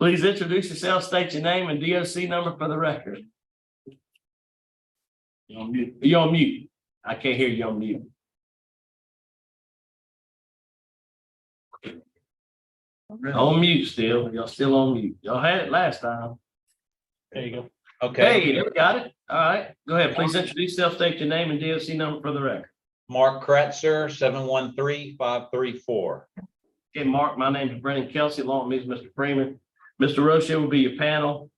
Please introduce yourself, state your name and DOC number for the record. You're on mute. You're on mute. I can't hear you on mute. On mute still. Y'all still on mute. Y'all had it last time. There you go. Okay. Hey, we got it. All right. Go ahead. Please introduce yourself, state your name and DOC number for the record. Mark Kratzer, 713-534. Okay, Mark, my name is Brennan Kelsey, along with me is Mr. Freeman. Mr. Roche will be your panel.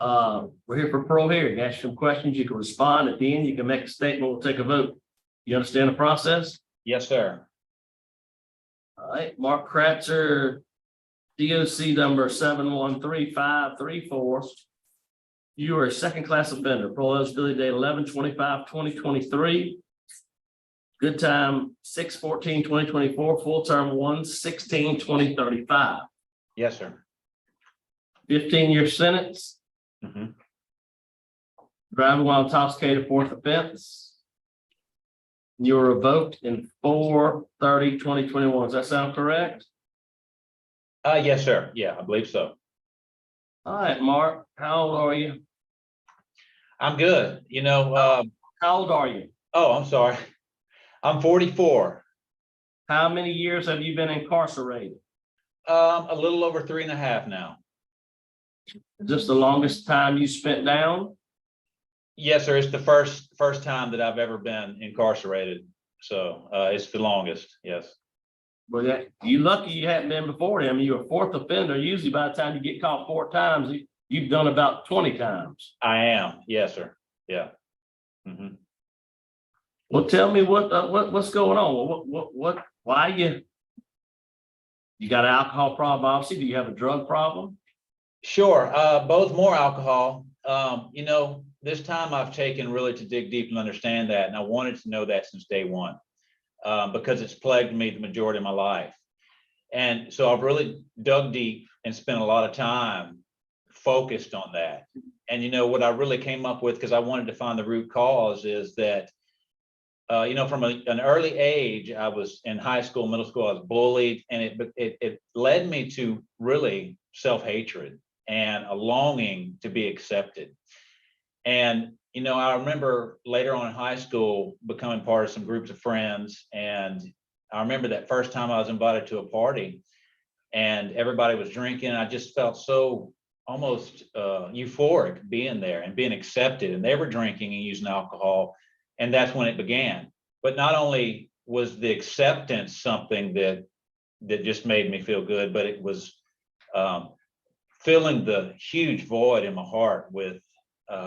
We're here for parole hearing. Ask some questions. You can respond at the end. You can make a statement. We'll take a vote. You understand the process? Yes, sir. All right, Mark Kratzer, DOC number 713-534. You are a second class offender. Parole eligibility date 11/25/2023. Good time 6/14/2024. Full term 1/16/2035. Yes, sir. 15-year sentence. Driving while intoxicated, fourth offense. You were revoked in 4/30/2021. Does that sound correct? Yes, sir. Yeah, I believe so. All right, Mark, how old are you? I'm good. How old are you? Oh, I'm sorry. I'm 44. How many years have you been incarcerated? A little over 3.5 now. Is this the longest time you spent down? Yes, sir. It's the first time that I've ever been incarcerated. So it's the longest. Yes. Well, yeah, you lucky you hadn't been before then. I mean, you're a fourth offender. Usually by the time you get caught 4 times, you've done about 20 times. I am. Yes, sir. Yeah. Well, tell me what's going on? Why you got an alcohol problem? Obviously, do you have a drug problem? Sure. Both more alcohol. This time I've taken really to dig deep and understand that. And I wanted to know that since day one, because it's plagued me the majority of my life. And so I've really dug deep and spent a lot of time focused on that. And, what I really came up with, because I wanted to find the root cause, is that, from an early age, I was in high school, middle school, I was bullied, and it led me to really self-hatred and a longing to be accepted. And, I remember later on in high school becoming part of some groups of friends. And I remember that first time I was invited to a party and everybody was drinking. I just felt so almost euphoric being there and being accepted. And they were drinking and using alcohol. And that's when it began. But not only was the acceptance something that just made me feel good, but it was filling the huge void in my heart with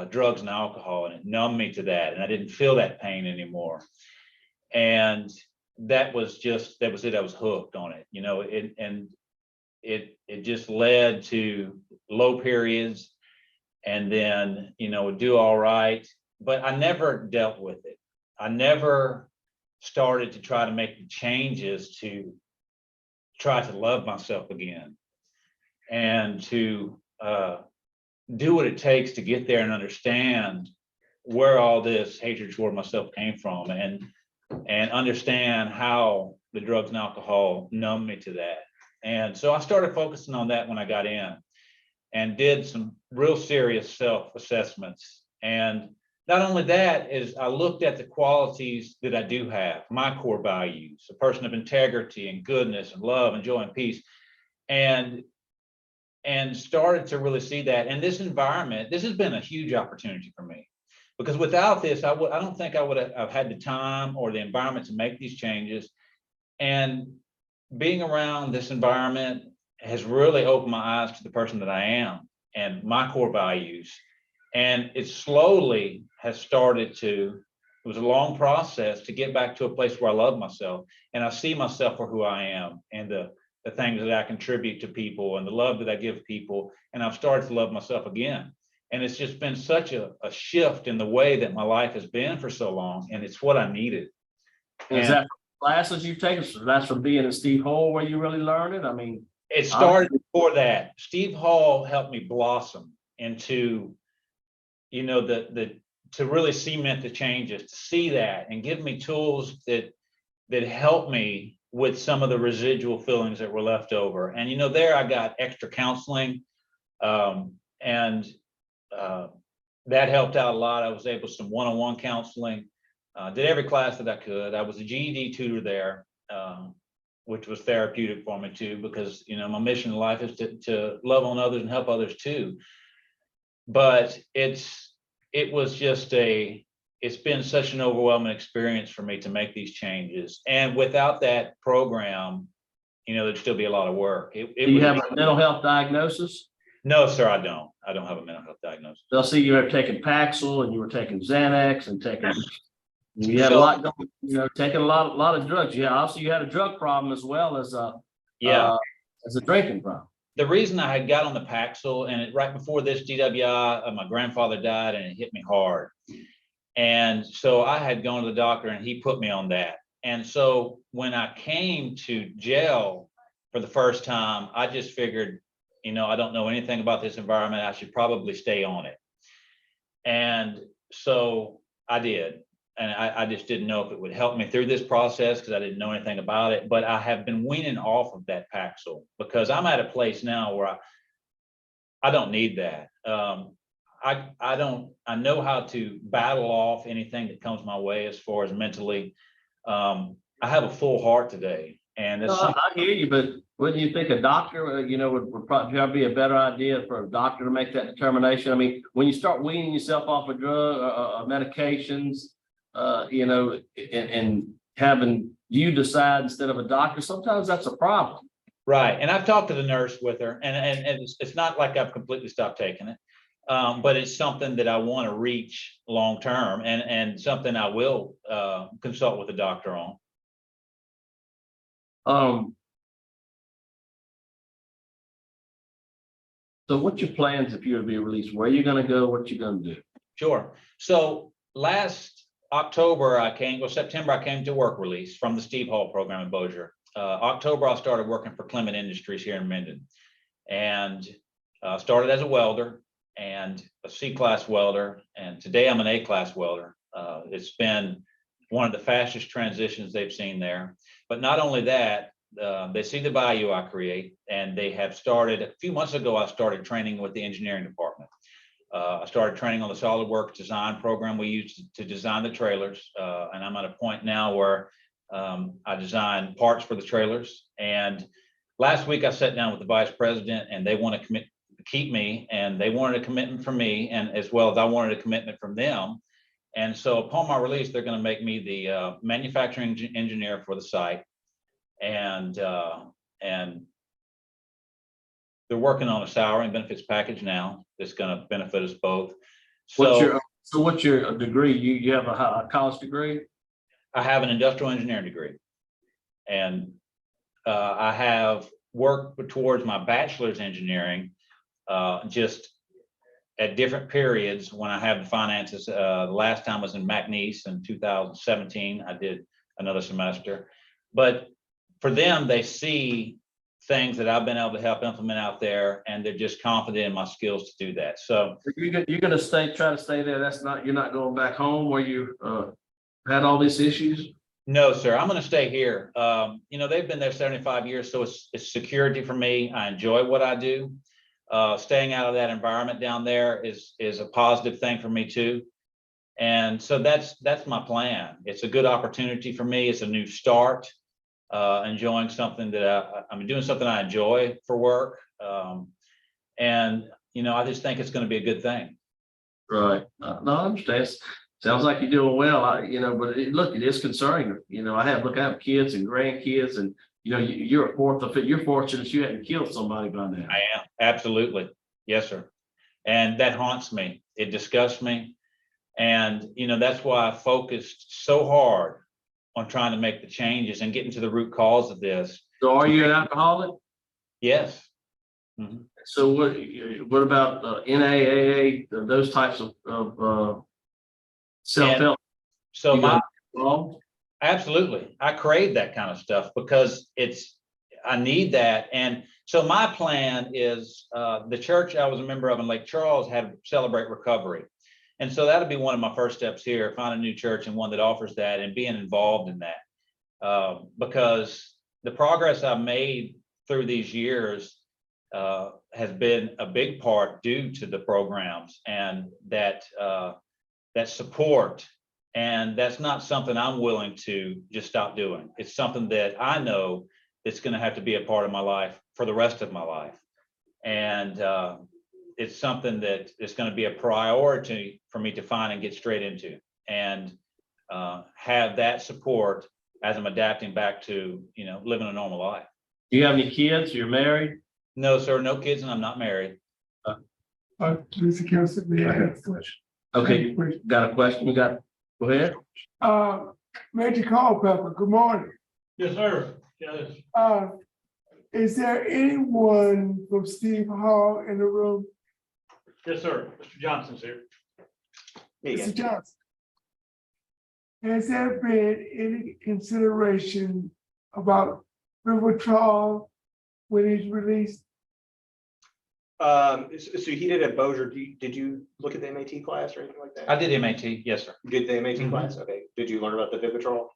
drugs and alcohol, and it numbed me to that, and I didn't feel that pain anymore. And that was it. I was hooked on it, it just led to low periods, and then would do all right, but I never dealt with it. I never started to try to make the changes to try to love myself again and to do what it takes to get there and understand where all this hatred toward myself came from, and understand how the drugs and alcohol numbed me to that. And so I started focusing on that when I got in and did some real serious self-assessments. And not only that, is I looked at the qualities that I do have, my core values, a person of integrity and goodness and love and joy and peace, and started to really see that. And this environment, this has been a huge opportunity for me, because without this, I don't think I would have had the time or the environment to make these changes. And being around this environment has really opened my eyes to the person that I am and my core values. And it slowly has started to, it was a long process to get back to a place where I love myself and I see myself for who I am, and the things that I contribute to people and the love that I give people. And I've started to love myself again. And it's just been such a shift in the way that my life has been for so long. And it's what I needed. Is that classes you've taken? So that's from being in Steve Hall where you really learned it? I mean, it started before that. Steve Hall helped me blossom into, to really cement the changes, to see that and give me tools that help me with some of the residual feelings that were left over. And, there I got extra counseling, and that helped out a lot. I was able to some one-on-one counseling, did every class that I could. I was a GED tutor there, which was therapeutic for me too, because, my mission in life is to love on others and help others too. But it's been such an overwhelming experience for me to make these changes. And without that program, there'd still be a lot of work. Do you have a mental health diagnosis? No, sir, I don't. I don't have a mental health diagnosis. They'll see you have taken Paxil and you were taking Xanax and you had a lot going, taking a lot of drugs. Yeah, also you had a drug problem as well as a drinking problem. The reason I had got on the Paxil, and right before this DWI, my grandfather died and it hit me hard. And so I had gone to the doctor and he put me on that. And so when I came to jail for the first time, I just figured, I don't know anything about this environment. I should probably stay on it. And so I did. And I just didn't know if it would help me through this process because I didn't know anything about it. But I have been weaning off of that Paxil because I'm at a place now where I don't need that. I know how to battle off anything that comes my way as far as mentally. I have a full heart today. And I hear you, but wouldn't you think a doctor, would probably be a better idea for a doctor to make that determination? I mean, when you start weaning yourself off of drug medications, and having you decide instead of a doctor, sometimes that's a problem. Right. And I've talked to the nurse with her, and it's not like I've completely stopped taking it. But it's something that I want to reach long term, and something I will consult with a doctor on. So what's your plans if you were to be released? Where are you going to go? What you going to do? Sure. So last September, I came to work release from the Steve Hall program in Bossier. October, I started working for Clement Industries here in Minden, and started as a welder and a C-class welder. And today I'm an A-class welder. It's been one of the fastest transitions they've seen there. But not only that, they see the value I create, and they have started, a few months ago, I started training with the engineering department. I started training on the SolidWorks design program we use to design the trailers. And I'm at a point now where I design parts for the trailers. And last week I sat down with the vice president, and they want to keep me, and they wanted a commitment from me, and as well as I wanted a commitment from them. And so upon my release, they're going to make me the manufacturing engineer for the site. And they're working on a salary and benefits package now that's going to benefit us both. So what's your degree? You have a college degree? I have an industrial engineering degree, and I have worked towards my bachelor's engineering just at different periods when I have the finances. The last time was in McNeese in 2017. I did another semester, but for them, they see things that I've been able to help implement out there, and they're just confident in my skills to do that. So you're going to try to stay there. You're not going back home where you had all these issues? No, sir. I'm going to stay here. They've been there 75 years, so it's security for me. I enjoy what I do. Staying out of that environment down there is a positive thing for me too. And so that's my plan. It's a good opportunity for me. It's a new start. Enjoying something that I'm doing something I enjoy for work. And I just think it's going to be a good thing. Right. No, I understand. Sounds like you're doing well. But it is concerning. I have kids and grandkids, and you're fortunate you hadn't killed somebody by now. I am, absolutely. Yes, sir. And that haunts me. It disgusts me. And that's why I focused so hard on trying to make the changes and getting to the root cause of this. So are you an alcoholic? Yes. Mm-hmm. So what about NAAA, those types of self-help? So absolutely, I crave that kind of stuff because I need that. And so my plan is the church I was a member of in Lake Charles had Celebrate Recovery. And so that'll be one of my first steps here, find a new church and one that offers that and being involved in that. Because the progress I've made through these years has been a big part due to the programs and that support. And that's not something I'm willing to just stop doing. It's something that I know it's going to have to be a part of my life for the rest of my life. And it's something that is going to be a priority for me to find and get straight into and have that support as I'm adapting back to, living a normal life. Do you have any kids? You're married? No, sir, no kids, and I'm not married. Mr. Kelsey, may I ask a question? Okay, got a question? Go ahead. Major Culpepper, good morning. Yes, sir. Yes. Is there anyone from Steve Hall in the room? Yes, sir. Mr. Johnson's here. Mr. Johnson. Has there been any consideration about Vivitrol when he's released? So he did at Bossier. Did you look at the MAT class or anything like that? I did MAT, yes, sir. You did the MAT Mhm. class? Okay. Did you learn about the Vivitrol?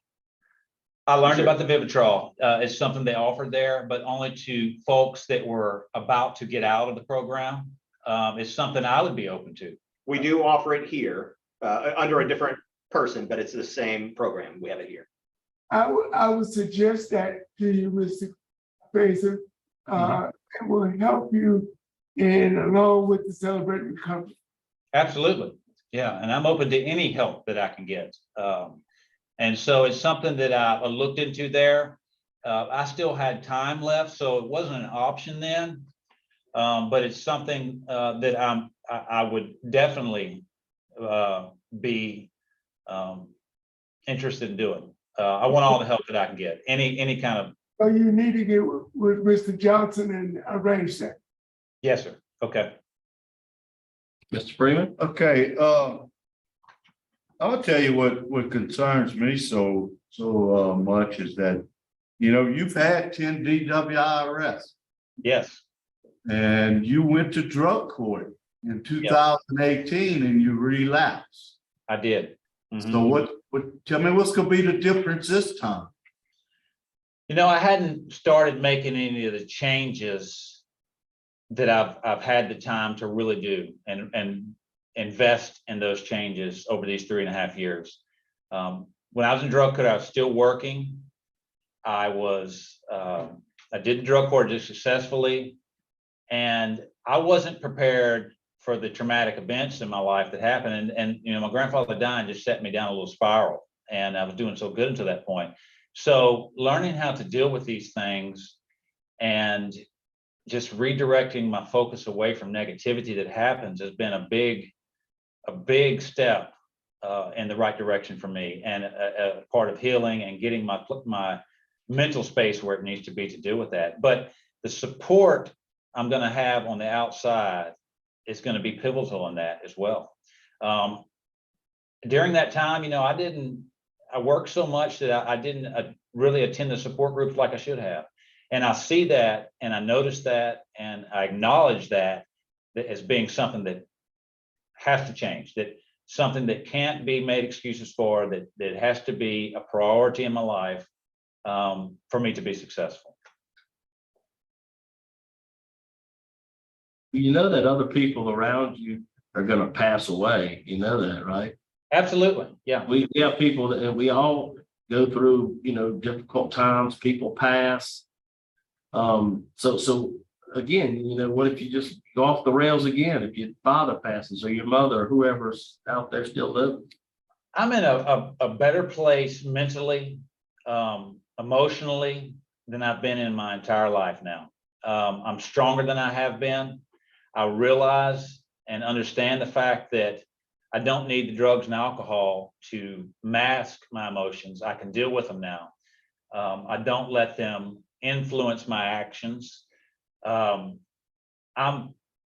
I learned Sure. about the Vivitrol. It's something they offered there, but only to folks that were about to get out of the program. It's something I would be open to. We do offer it here under a different person, but it's the same program. We have it here. I would suggest that to you, Mr. Fraser. It will help you in along with the Celebrate Recovery. Absolutely. Yeah. And I'm open to any help that I can get. And so it's something that I looked into there. I still had time left, so it wasn't an option then. But it's something that I would definitely be interested in doing. I want all the help that I can get, any kind of. So you need to get with Mr. Johnson and arrange that. Yes, sir. Okay. Mr. Freeman? Okay, I'll tell you what concerns me so much is that, you've had 10 DWI arrests Yes. and you went to drug court in 2018 and you relapsed. I did. Mhm. So tell me what's gonna be the difference this time? I hadn't started making any of the changes that I've had the time to really do and invest in those changes over these 3.5 years. When I was in drug court, I was still working. I did the drug court just successfully, and I wasn't prepared for the traumatic events in my life that happened. And my grandfather dying just set me down a little spiral, and I was doing so good until that point. So learning how to deal with these things and just redirecting my focus away from negativity that happens has been a big step in the right direction for me, and a part of healing and getting my mental space where it needs to be to deal with that. But the support I'm going to have on the outside is going to be pivotal in that as well. During that time, I worked so much that I didn't really attend the support groups like I should have. And I see that, and I notice that, and I acknowledge that as being something that has to change, that something that can't be made excuses for, that has to be a priority in my life for me to be successful. You know that other people around you are going to pass away. You know that, right? Absolutely. Yeah. We have people that, and we all go through, difficult times. People pass. So again, what if you just go off the rails again? If your father passes or your mother or whoever's out there still living? I'm in a better place mentally, emotionally than I've been in my entire life now. I'm stronger than I have been. I realize and understand the fact that I don't need the drugs and alcohol to mask my emotions. I can deal with them now. I don't let them influence my actions. I'm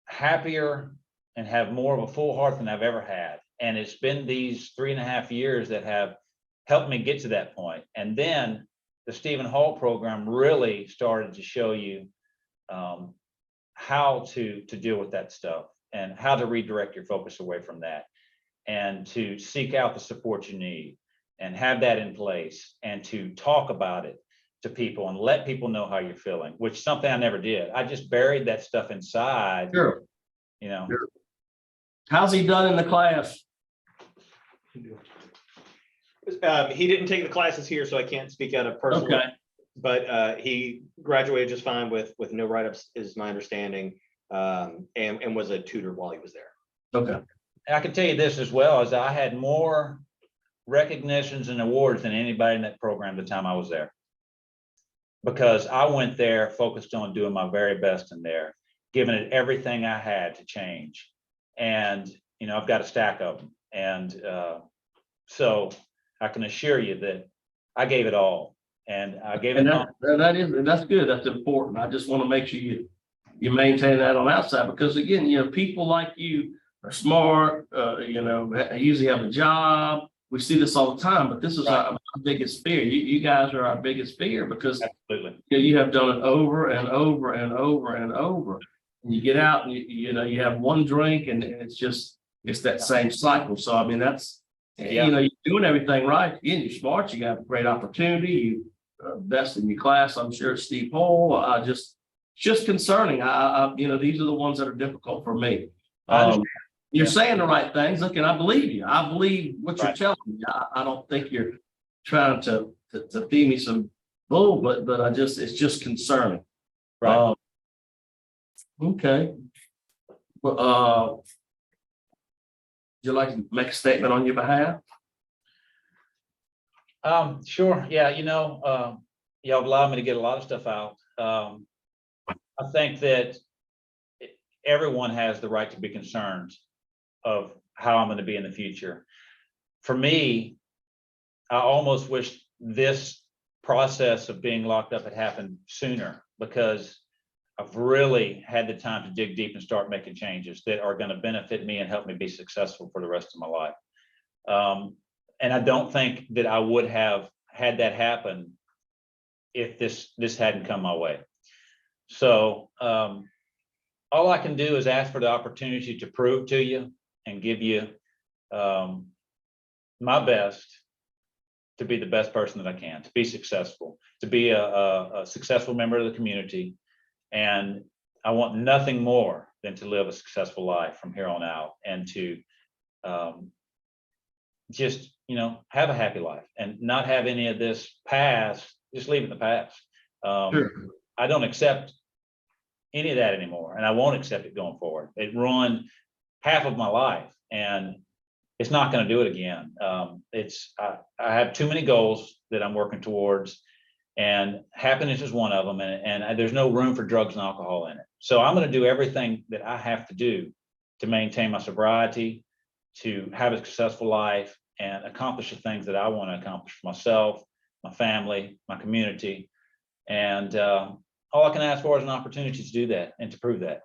happier and have more of a full heart than I've ever had. And it's been these 3.5 years that have helped me get to that point. And then the Stephen Hall program really started to show you how to deal with that stuff and how to redirect your focus away from that and to seek out the support you need and have that in place and to talk about it to people and let people know how you're feeling, which is something I never did. I just buried that stuff inside, Sure. you know. Sure. How's he done in the class? He didn't take the classes here, so I can't speak out of personal. Okay. But he graduated just fine with no write-ups, is my understanding, and was a tutor while he was there. Okay. And I can tell you this as well, is I had more recognitions and awards than anybody in that program the time I was there. Because I went there focused on doing my very best in there, giving it everything I had to change. And, you know, I've got a stack of them. And so I can assure you that I gave it all. And I gave it And all. that's good. That's important. I just want to make sure you maintain that on outside, because again, you know, people like you are smart, you know, usually have a job. We see this all the time, but this is our biggest fear. You guys are our biggest fear, because Absolutely. you have done it over and over and over and over. And you get out and you know, you have one drink and it's that same cycle. So I mean, that's, Yeah. you know, you're doing everything right. Again, you're smart, you got a great opportunity, you best in your class, I'm sure, Steve Hall. It's just concerning. You know, these are the ones that are difficult for me. You're saying the right things. Look, and I believe you. I believe what you're telling me. I don't think you're trying to feed me some bull, but it's just concerning. Right. Okay. Well, would you like to make a statement on your behalf? Sure. Yeah. You know, y'all allowed me to get a lot of stuff out. I think that everyone has the right to be concerned of how I'm going to be in the future. For me, I almost wish this process of being locked up had happened sooner, because I've really had the time to dig deep and start making changes that are going to benefit me and help me be successful for the rest of my life. And I don't think that I would have had that happen if this hadn't come my way. So all I can do is ask for the opportunity to prove to you and give you my best to be the best person that I can, to be successful, to be a successful member of the community. And I want nothing more than to live a successful life from here on out, and to just, you know, have a happy life and not have any of this past, just leave it in the past. Sure. I don't accept any of that anymore, and I won't accept it going forward. It ruined half of my life, and it's not going to do it again. I have too many goals that I'm working towards, and happiness is one of them, and there's no room for drugs and alcohol in it. So I'm going to do everything that I have to do to maintain my sobriety, to have a successful life, and accomplish the things that I want to accomplish for myself, my family, my community. And all I can ask for is an opportunity to do that and to prove that.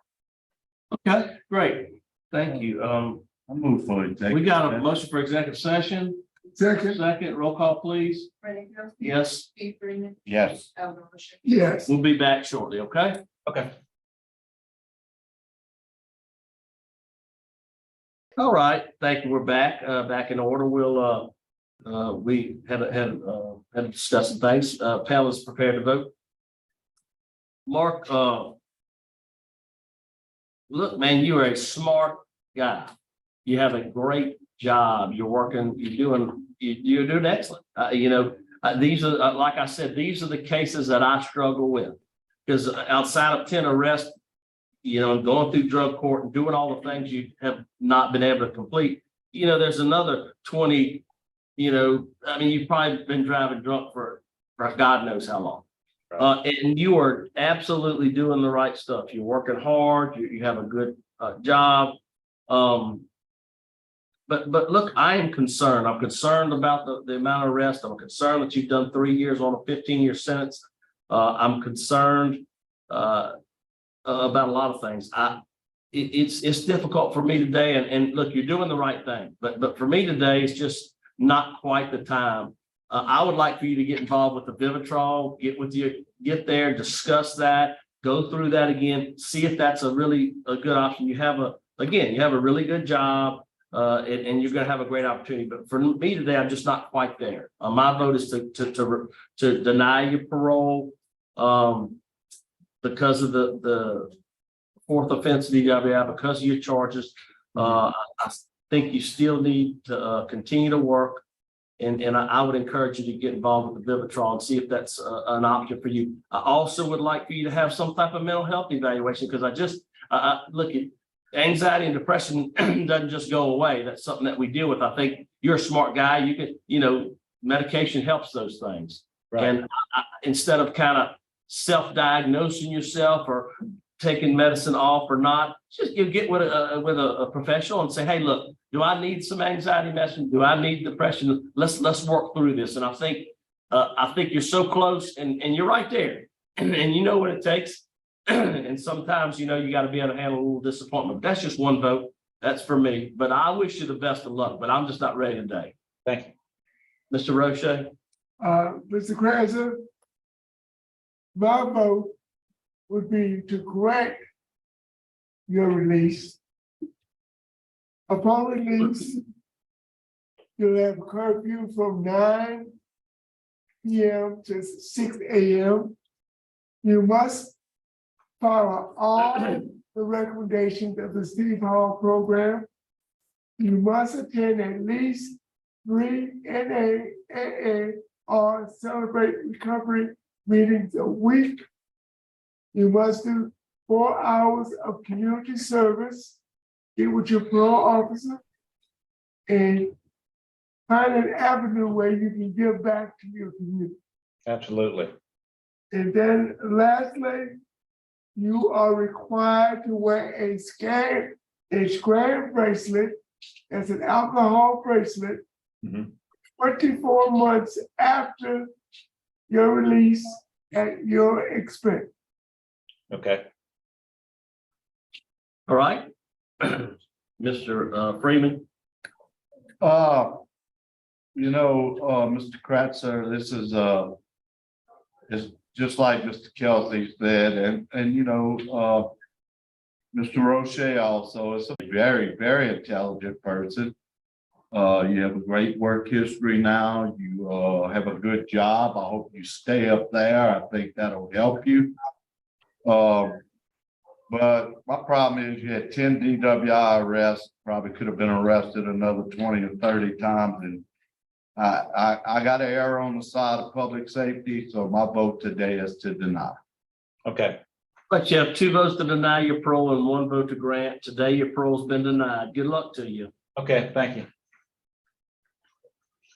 Okay, great. Thank you. I move for it. We got a motion for executive session. Second, roll call, please. Brendan Kelsey. Yes, Steve Freeman. Yes. Alvin Rusher. Yes. we'll be back shortly, okay? Okay. All right, thank you. We're back, back in order. We'll, we had discussed some things. Panel is prepared to vote. Mark, look, man, you are a smart guy. You have a great job. You're working, you're doing excellent. You know, these are, like I said, these are the cases that I struggle with, because outside of 10 arrests, you know, and going through drug court and doing all the things you have not been able to complete, you know, there's another 20, you know, I mean, you've probably been driving drunk for God knows how long. And you are absolutely doing the right stuff. You're working hard. You have a good job. But look, I am concerned. I'm concerned about the amount of arrest. I'm concerned that you've done 3 years on a 15-year sentence. I'm concerned about a lot of things. It's difficult for me today. And look, you're doing the right thing. But for me today, it's just not quite the time. I would like for you to get involved with the Vivitrol, get there, discuss that, go through that again, see if that's a good option. You have a really good job. and you're gonna have a great opportunity. But for me today, I'm just not quite there. My vote is to deny your parole, because of the fourth offense DWI, because of your charges. I think you still need to continue to work. And I would encourage you to get involved with the Vivitrol and see if that's an option for you. I also would like for you to have some type of mental health evaluation, because I look at anxiety and depression doesn't just go away. That's something that we deal with. I think you're a smart guy. You can, medication helps those things. Right. And instead of kind of self-diagnosing yourself or taking medicine off or not, just get with a professional and say, hey, look, do I need some anxiety medicine? Do I need depression? Let's work through this. And I think you're so close, and you're right there, and you know what it takes. And sometimes, you got to be able to handle a little disappointment. That's just one vote. That's for me. But I wish you the best of luck, but I'm just not ready today. Thank you. Mr. Roche? Mr. Kratzer, my vote would be to grant your release. Upon release, you'll have curfew from 9 p.m. to 6 a.m. You must follow all the recommendations of the City Hall program. You must attend at least 3 NA or Celebrate Recovery meetings a week. You must do 4 hours of community service, get with your parole officer, and find an avenue where you can give back to your community. Absolutely. And then lastly, you are required to wear a scram bracelet, as an alcohol bracelet, 24 months after your release at your expense. Okay. All right. Mr. Freeman? Mr. Kratzer, this is it's just like Mr. Kelsey said, and Mr. Roche also is a very, very intelligent person. You have a great work history now. You have a good job. I hope you stay up there. I think that'll help you. But my problem is you had 10 DWI arrests, probably could have been arrested another 20 or 30 times. And I got to err on the side of public safety. So my vote today is to deny. Okay. But you have 2 votes to deny your parole and 1 vote to grant. Today, your parole's been denied. Good luck to you. Okay. Thank you.